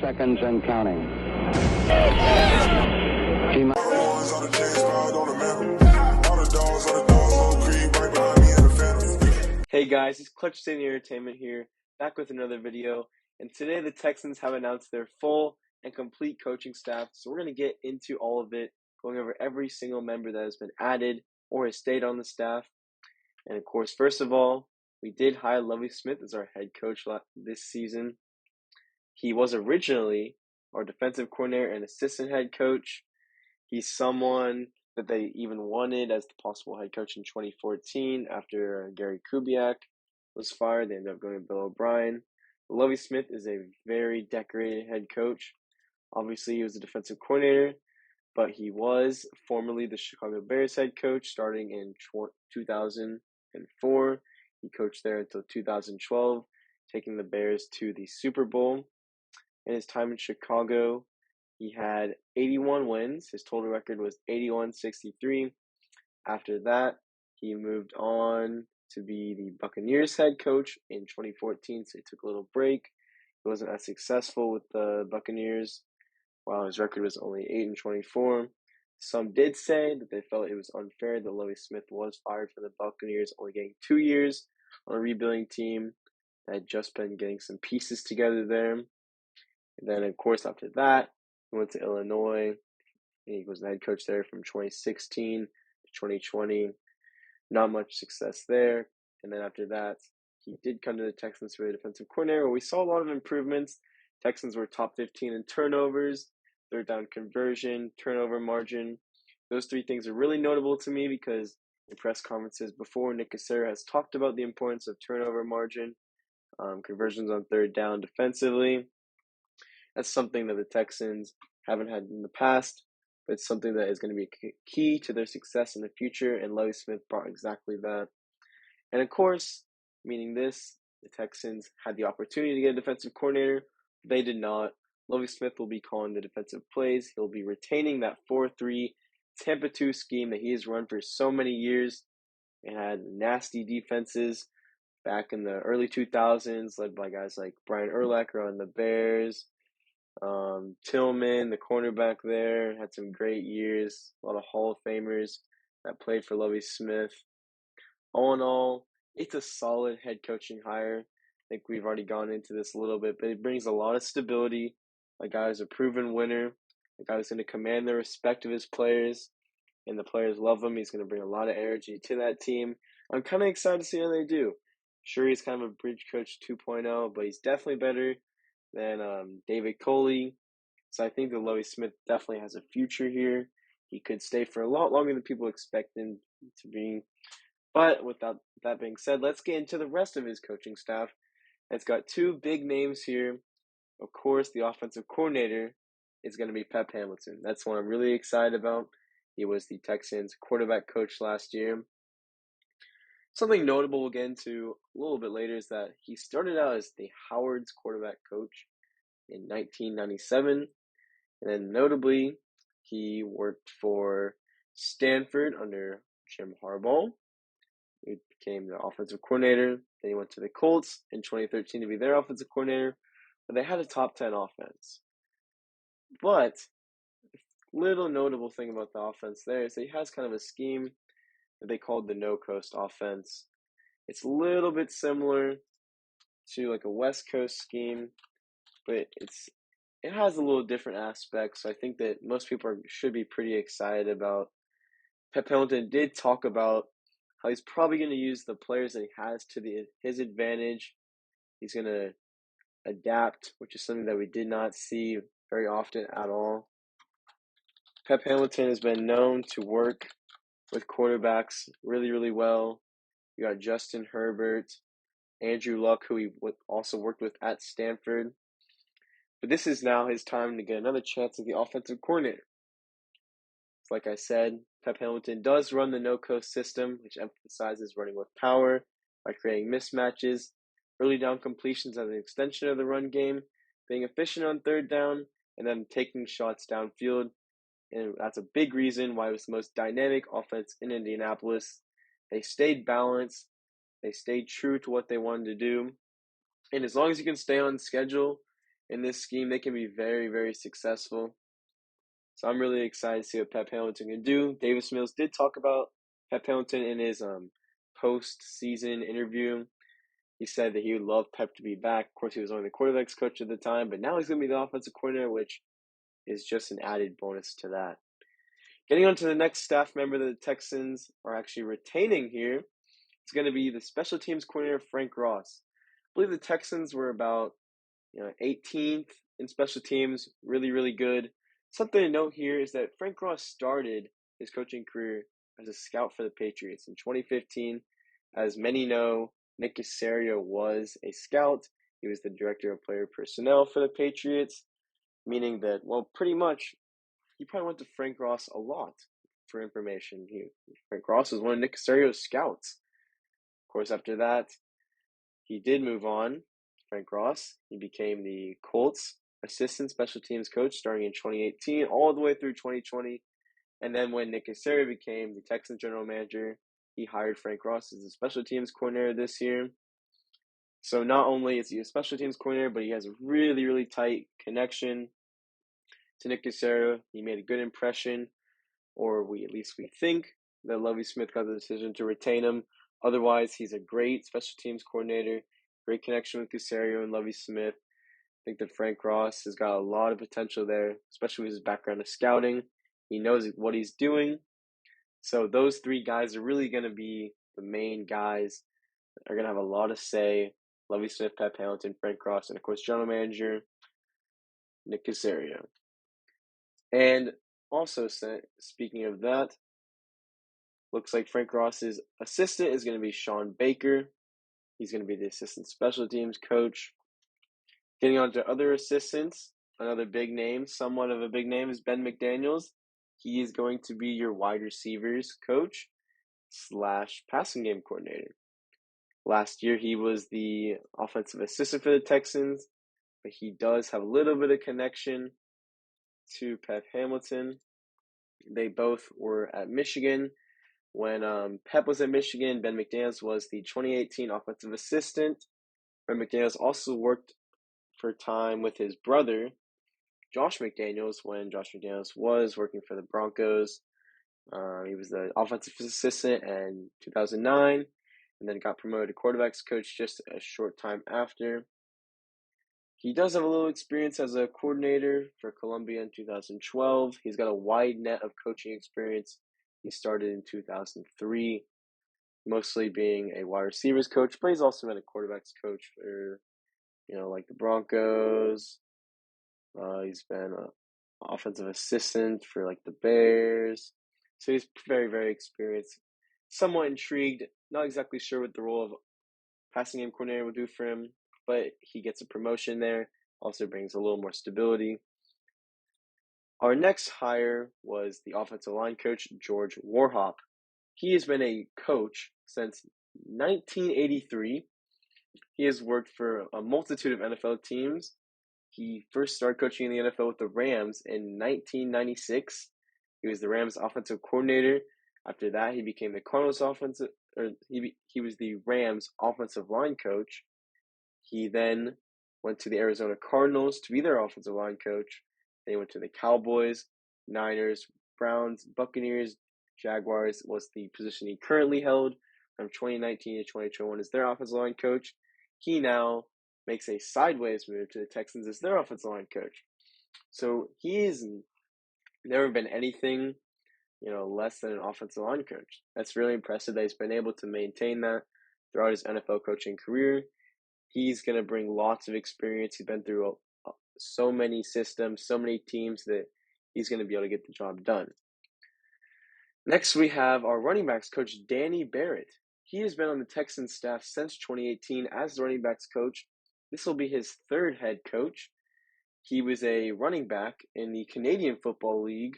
seconds and counting. Hey guys, it's Clutch City Entertainment here, back with another video. And today the Texans have announced their full and complete coaching staff. So we're going to get into all of it, going over every single member that has been added or has stayed on the staff. And of course, first of all, we did hire Lovie Smith as our head coach this season. He was originally our defensive coordinator and assistant head coach. He's someone that they even wanted as the possible head coach in 2014 after Gary Kubiak was fired. They ended up going to Bill O'Brien. Lovie Smith is a very decorated head coach. Obviously, he was a defensive coordinator, but he was formerly the Chicago Bears head coach starting in 2004. He coached there until 2012, taking the Bears to the Super Bowl. In his time in Chicago, he had 81 wins. His total record was 81-63. After that, he moved on to be the Buccaneers head coach in 2014, so he took a little break. He wasn't as successful with the Buccaneers, while his record was only 8-24. Some did say that they felt it was unfair that Lovie Smith was fired from the Buccaneers, only getting 2 years on a rebuilding team that had just been getting some pieces together there. And then, of course, after that, he went to Illinois. He was the head coach there from 2016 to 2020. Not much success there. And then after that, he did come to the Texans for a defensive coordinator, where we saw a lot of improvements. Texans were top 15 in turnovers, third down conversion, turnover margin. Those three things are really notable to me because in press conferences before, Nick Cassera has talked about the importance of turnover margin, conversions on third down defensively. That's something that the Texans haven't had in the past, but it's something that is going to be key to their success in the future, and Lovie Smith brought exactly that. And of course, meaning this, the Texans had the opportunity to get a defensive coordinator. They did not. Lovie Smith will be calling the defensive plays. He'll be retaining that 4-3 Tampa 2 scheme that he has run for so many years and had nasty defenses back in the early 2000s, led by guys like Brian Urlacher on the Bears. Tillman, the cornerback there, had some great years. A lot of Hall of Famers that played for Lovie Smith. All in all, it's a solid head coaching hire. I think we've already gone into this a little bit, but it brings a lot of stability. A guy who's a proven winner. A guy who's going to command the respect of his players, and the players love him. He's going to bring a lot of energy to that team. I'm kind of excited to see how they do. Sure, he's kind of a bridge coach 2.0, but he's definitely better than David Coley. So I think that Lovie Smith definitely has a future here. He could stay for a lot longer than people expect him to be. But without that being said, let's get into the rest of his coaching staff. It's got two big names here. Of course, the offensive coordinator is going to be Pep Hamilton. That's what I'm really excited about. He was the Texans quarterback coach last year. Something notable we'll get into a little bit later is that he started out as the Howard's quarterback coach in 1997. And then notably, he worked for Stanford under Jim Harbaugh. He became the offensive coordinator. Then he went to the Colts in 2013 to be their offensive coordinator. But they had a top 10 offense. But a little notable thing about the offense there is that he has kind of a scheme that they called the no-coast offense. It's a little bit similar to like a West Coast scheme, but it has a little different aspects. So I think that most people should be pretty excited about. Pep Hamilton did talk about how he's probably going to use the players that he has to his advantage. He's going to adapt, which is something that we did not see very often at all. Pep Hamilton has been known to work with quarterbacks really, really well. You got Justin Herbert, Andrew Luck, who he also worked with at Stanford. But this is now his time to get another chance at the offensive coordinator. Like I said, Pep Hamilton does run the no-coast system, which emphasizes running with power by creating mismatches, early down completions as an extension of the run game, being efficient on third down, and then taking shots downfield. And that's a big reason why it was the most dynamic offense in Indianapolis. They stayed balanced. They stayed true to what they wanted to do. And as long as you can stay on schedule in this scheme, they can be very, very successful. So I'm really excited to see what Pep Hamilton can do. Davis Mills did talk about Pep Hamilton in his post-season interview. He said that he would love Pep to be back. Of course, he was only the quarterback's coach at the time, but now he's going to be the offensive coordinator, which is just an added bonus to that. Getting on to the next staff member that the Texans are actually retaining here, it's going to be the special teams coordinator, Frank Ross. I believe the Texans were about 18th in special teams, really, really good. Something to note here is that Frank Ross started his coaching career as a scout for the Patriots in 2015. As many know, Nick Caserio was a scout. He was the director of player personnel for the Patriots, meaning that, well, pretty much, he probably went to Frank Ross a lot for information. Frank Ross was one of Nick Caserio's scouts. Of course, after that, he did move on. Frank Ross, he became the Colts assistant special teams coach starting in 2018 all the way through 2020. And then when Nick Caserio became the Texans general manager, he hired Frank Ross as the special teams coordinator this year. So not only is he a special teams coordinator, but he has a really, really tight connection to Nick Caserio. He made a good impression, or at least we think that Lovie Smith got the decision to retain him. Otherwise, he's a great special teams coordinator, great connection with Caserio and Lovie Smith. I think that Frank Ross has got a lot of potential there, especially with his background of scouting. He knows what he's doing. So those three guys are really going to be the main guys that are going to have a lot of say. Lovie Smith, Pep Hamilton, Frank Ross, and of course, general manager Nick Caserio. And also, speaking of that, looks like Frank Ross's assistant is going to be Sean Baker. He's going to be the assistant special teams coach. Getting on to other assistants, another big name, somewhat of a big name, is Ben McDaniels. He is going to be your wide receivers coach / passing game coordinator. Last year, he was the offensive assistant for the Texans, but he does have a little bit of connection to Pep Hamilton. They both were at Michigan. When Pep was at Michigan, Ben McDaniels was the 2018 offensive assistant. Ben McDaniels also worked for time with his brother, Josh McDaniels, when Josh McDaniels was working for the Broncos. He was the offensive assistant in 2009 and then got promoted to quarterbacks coach just a short time after. He does have a little experience as a coordinator for Columbia in 2012. He's got a wide net of coaching experience. He started in 2003, mostly being a wide receivers coach, but he's also been a quarterbacks coach for, like the Broncos. He's been an offensive assistant for like the Bears. So he's very, very experienced. Somewhat intrigued, not exactly sure what the role of passing game coordinator will do for him, but he gets a promotion there, also brings a little more stability. Our next hire was the offensive line coach, George Warhop. He has been a coach since 1983. He has worked for a multitude of NFL teams. He first started coaching in the NFL with the Rams in 1996. He was the Rams offensive coordinator. After that, he became the Cardinals he was the Rams offensive line coach. He then went to the Arizona Cardinals to be their offensive line coach. Then he went to the Cowboys, Niners, Browns, Buccaneers, Jaguars was the position he currently held from 2019 to 2021 as their offensive line coach. He now makes a sideways move to the Texans as their offensive line coach. So he's never been anything, less than an offensive line coach. That's really impressive that he's been able to maintain that throughout his NFL coaching career. He's going to bring lots of experience. He's been through so many systems, so many teams that he's going to be able to get the job done. Next, we have our running backs coach, Danny Barrett. He has been on the Texans staff since 2018 as the running backs coach. This will be his third head coach. He was a running back in the Canadian Football League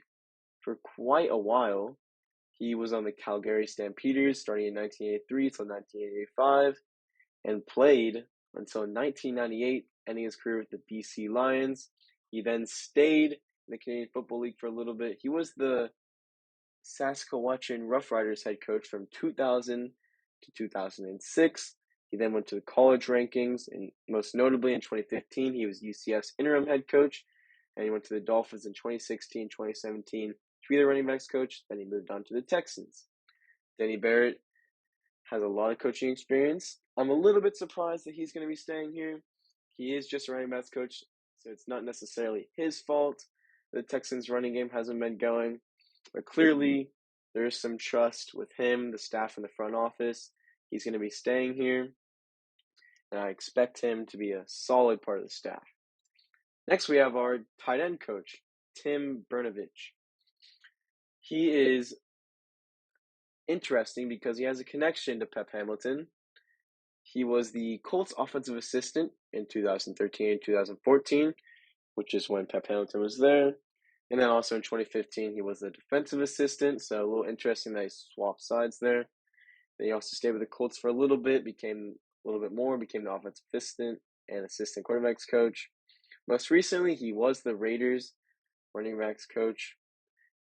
for quite a while. He was on the Calgary Stampeders starting in 1983 till 1985 and played until 1998, ending his career with the BC Lions. He then stayed in the Canadian Football League for a little bit. He was the Saskatchewan Roughriders head coach from 2000 to 2006. He then went to the college rankings, and most notably in 2015, he was UCF's interim head coach, and he went to the Dolphins in 2016, 2017 to be the running backs coach. Then he moved on to the Texans. Denny Barrett has a lot of coaching experience. I'm a little bit surprised that he's going to be staying here. He is just a running backs coach, so it's not necessarily his fault the Texans' running game hasn't been going. But clearly, there is some trust with him, the staff, and the front office. He's going to be staying here, and I expect him to be a solid part of the staff. Next, we have our tight end coach, Tim Brnovich. He is interesting because he has a connection to Pep Hamilton. He was the Colts offensive assistant in 2013 and 2014, which is when Pep Hamilton was there. And then also in 2015, he was the defensive assistant, so a little interesting that he swapped sides there. Then he also stayed with the Colts for a little bit, became a little bit more, became the offensive assistant and assistant quarterbacks coach. Most recently, he was the Raiders running backs coach.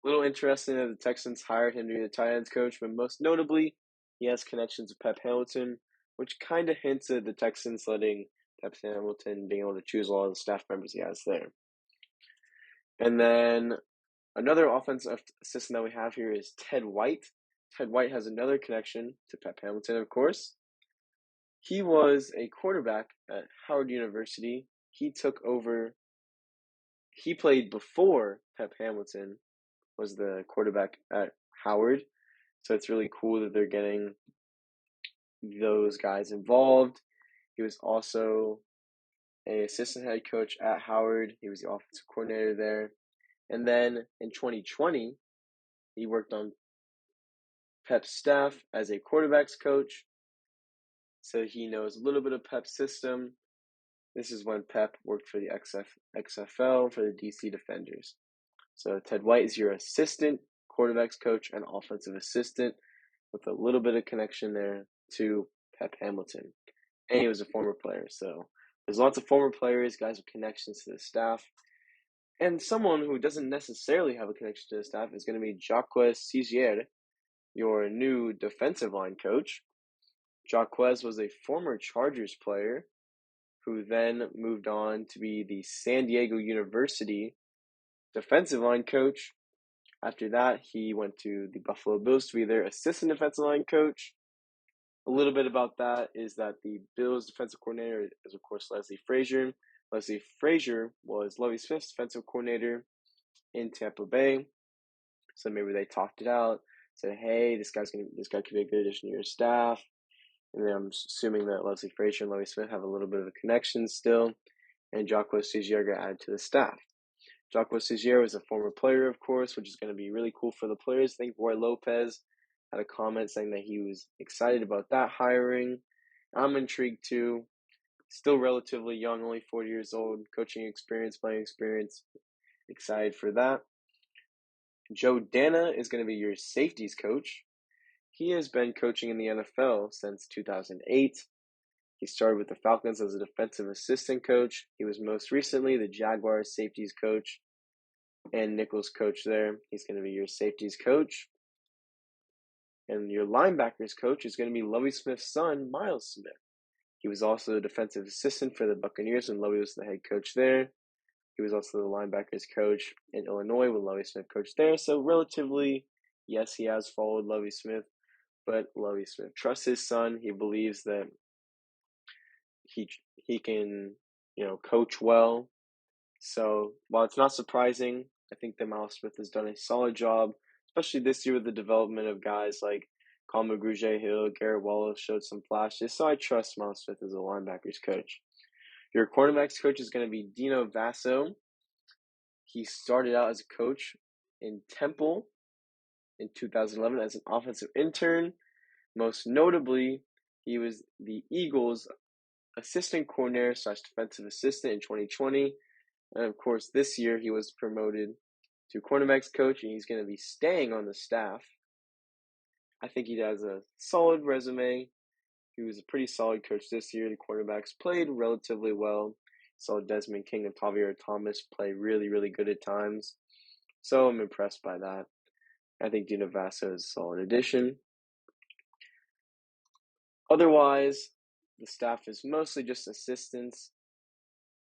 A little interesting that the Texans hired him to be the tight ends coach, but most notably, he has connections with Pep Hamilton, which kind of hints at the Texans letting Pep Hamilton being able to choose a lot of the staff members he has there. And then another offensive assistant that we have here is Ted White. Ted White has another connection to Pep Hamilton, of course. He was a quarterback at Howard University. He played before Pep Hamilton was the quarterback at Howard. So it's really cool that they're getting those guys involved. He was also an assistant head coach at Howard. He was the offensive coordinator there. And then in 2020, he worked on Pep's staff as a quarterbacks coach. So he knows a little bit of Pep's system. This is when Pep worked for the XFL for the DC Defenders. So Ted White is your assistant quarterbacks coach and offensive assistant with a little bit of connection there to Pep Hamilton. And he was a former player. So there's lots of former players, guys with connections to the staff. And someone who doesn't necessarily have a connection to the staff is going to be Jacquez Siger, your new defensive line coach. Jacquez was a former Chargers player who then moved on to be the San Diego University defensive line coach. After that, he went to the Buffalo Bills to be their assistant defensive line coach. A little bit about that is that the Bills defensive coordinator is, of course, Leslie Frazier. Leslie Frazier was Lovie Smith's defensive coordinator in Tampa Bay. So maybe they talked it out, said, hey, this guy could be a good addition to your staff. And then I'm assuming that Leslie Frazier and Lovie Smith have a little bit of a connection still. And Jacquez Siger got added to the staff. Jacquez Siger was a former player, of course, which is going to be really cool for the players. I think Roy Lopez had a comment saying that he was excited about that hiring. I'm intrigued too. Still relatively young, only 40 years old, coaching experience, playing experience. Excited for that. Joe Dana is going to be your safeties coach. He has been coaching in the NFL since 2008. He started with the Falcons as a defensive assistant coach. He was most recently the Jaguars safeties coach and Nichols coach there. He's going to be your safeties coach. And your linebackers coach is going to be Lovie Smith's son, Miles Smith. He was also the defensive assistant for the Buccaneers when Lovie was the head coach there. He was also the linebackers coach in Illinois when Lovie Smith coached there. So relatively, yes, he has followed Lovie Smith, but Lovie Smith trusts his son. He believes that he can, coach well. So while it's not surprising, I think that Miles Smith has done a solid job, especially this year with the development of guys like Colin McGruger-Hill, Garrett Wallace showed some flashes. So I trust Miles Smith as a linebackers coach. Your cornerbacks coach is going to be Dino Vasso. He started out as a coach in Temple in 2011 as an offensive intern. Most notably, he was the Eagles' assistant coordinator / defensive assistant in 2020. And of course, this year he was promoted to cornerbacks coach, and he's going to be staying on the staff. I think he has a solid resume. He was a pretty solid coach this year. The cornerbacks played relatively well. Saw Desmond King and Tavier Thomas play really, really good at times. So I'm impressed by that. I think Dino Vasso is a solid addition. Otherwise, the staff is mostly just assistants.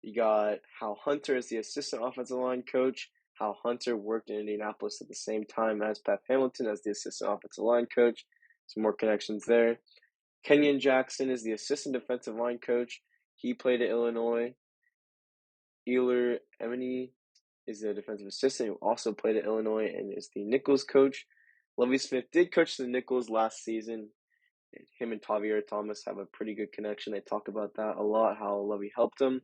You got Hal Hunter as the assistant offensive line coach. Hal Hunter worked in Indianapolis at the same time as Pep Hamilton as the assistant offensive line coach. Some more connections there. Kenyon Jackson is the assistant defensive line coach. He played at Illinois. Ealer Emini is the defensive assistant who also played at Illinois and is the Nichols coach. Lovie Smith did coach the Nichols last season. Him and Tavier Thomas have a pretty good connection. They talk about that a lot, how Lovie helped him.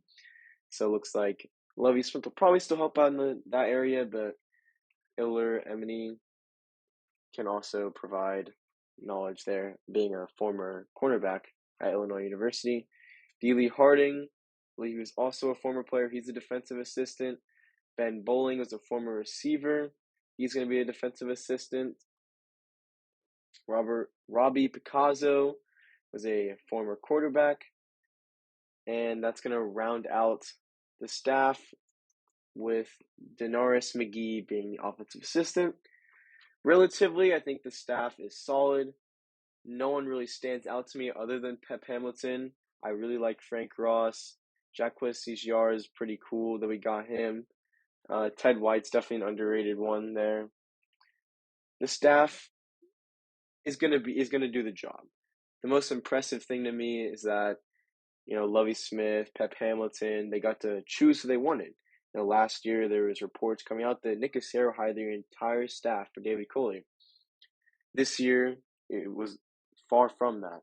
So it looks like Lovie Smith will probably still help out in that area, but Iller Emini can also provide knowledge there, being a former cornerback at Illinois University. Dealey Harding, I believe he was also a former player. He's a defensive assistant. Ben Bowling was a former receiver. He's going to be a defensive assistant. Robbie Picasso was a former quarterback. And that's going to round out the staff with Denaris McGee being the offensive assistant. Relatively, I think the staff is solid. No one really stands out to me other than Pep Hamilton. I really like Frank Ross. Jacquez Siger is pretty cool that we got him. Ted White's definitely an underrated one there. The staff is gonna do the job. The most impressive thing to me is that, Lovie Smith, Pep Hamilton, they got to choose who they wanted. Last year there was reports coming out that Nick Cassero hired their entire staff for David Coley. This year it was far from that.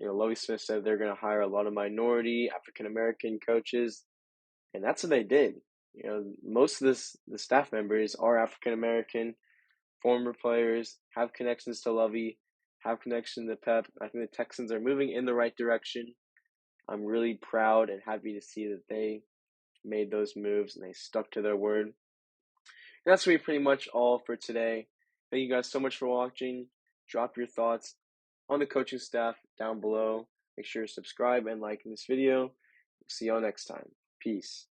Lovie Smith said they're going to hire a lot of minority African American coaches, and that's what they did. Most of the staff members are African American, former players, have connections to Lovie, have connections to Pep. I think the Texans are moving in the right direction. I'm really proud and happy to see that they made those moves and they stuck to their word. And that's going to be pretty much all for today. Thank you guys so much for watching. Drop your thoughts on the coaching staff down below. Make sure to subscribe and like this video. See y'all next time. Peace.